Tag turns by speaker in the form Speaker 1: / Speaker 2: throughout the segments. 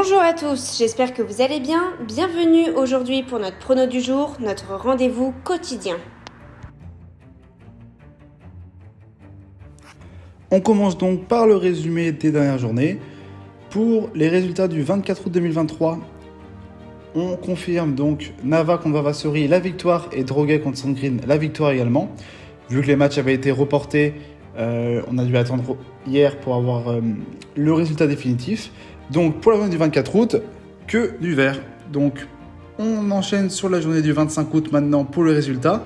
Speaker 1: Bonjour à tous, j'espère que vous allez bien. Bienvenue aujourd'hui pour notre prono du jour, notre rendez-vous quotidien.
Speaker 2: On commence donc par le résumé des dernières journées. Pour les résultats du 24 août 2023, on confirme donc Nava contre Vavassori la victoire et Droguet contre Sandgreen la victoire également. Vu que les matchs avaient été reportés, on a dû attendre hier pour avoir le résultat définitif. Donc pour la journée du 24 août, que du vert. Donc on enchaîne sur la journée du 25 août maintenant pour le résultat.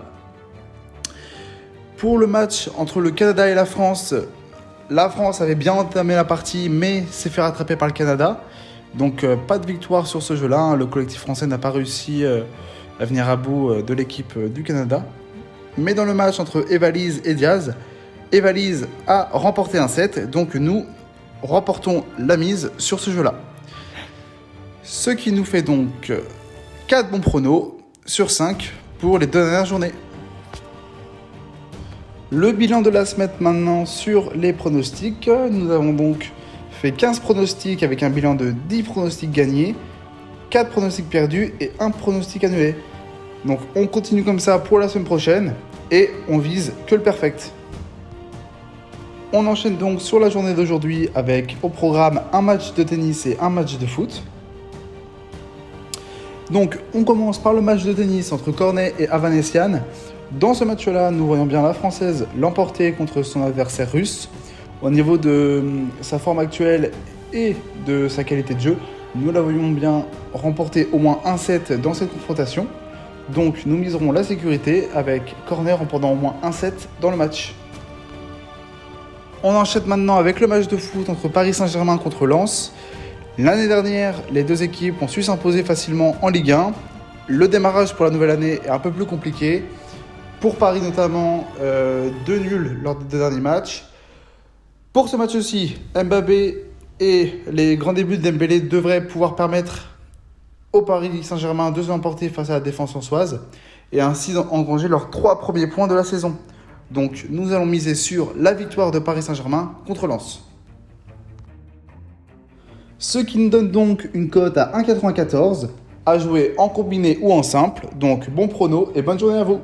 Speaker 2: Pour le match entre le Canada et la France avait bien entamé la partie mais s'est fait rattraper par le Canada. Donc pas de victoire sur ce jeu-là. Le collectif français n'a pas réussi à venir à bout de l'équipe du Canada. Mais dans le match entre Evalise et Diaz, Evalise a remporté un set. Donc nous remportons la mise sur ce jeu-là. Ce qui nous fait donc 4 bons pronos sur 5 pour les 2 dernières journées. Le bilan de la semaine maintenant sur les pronostics. Nous avons donc fait 15 pronostics avec un bilan de 10 pronostics gagnés, 4 pronostics perdus et 1 pronostic annulé. Donc on continue comme ça pour la semaine prochaine et on vise que le perfect. On enchaîne donc sur la journée d'aujourd'hui avec au programme un match de tennis et un match de foot. Donc on commence par le match de tennis entre Cornet et Avanesian. Dans ce match-là, nous voyons bien la Française l'emporter contre son adversaire russe. Au niveau de sa forme actuelle et de sa qualité de jeu, nous la voyons bien remporter au moins un set dans cette confrontation. Donc nous miserons la sécurité avec Cornet remportant au moins un set dans le match. On enchaîne maintenant avec le match de foot entre Paris Saint-Germain contre Lens. L'année dernière, les deux équipes ont su s'imposer facilement en Ligue 1. Le démarrage pour la nouvelle année est un peu plus compliqué. Pour Paris notamment, 2 nuls lors des 2 derniers matchs. Pour ce match aussi, Mbappé et les grands débuts de Dembélé devraient pouvoir permettre au Paris Saint-Germain de s'emporter face à la défense lensoise et ainsi engranger leurs 3 premiers points de la saison. Donc nous allons miser sur la victoire de Paris Saint-Germain contre Lens. Ce qui nous donne donc une cote à 1,94 à jouer en combiné ou en simple. Donc bon prono et bonne journée à vous.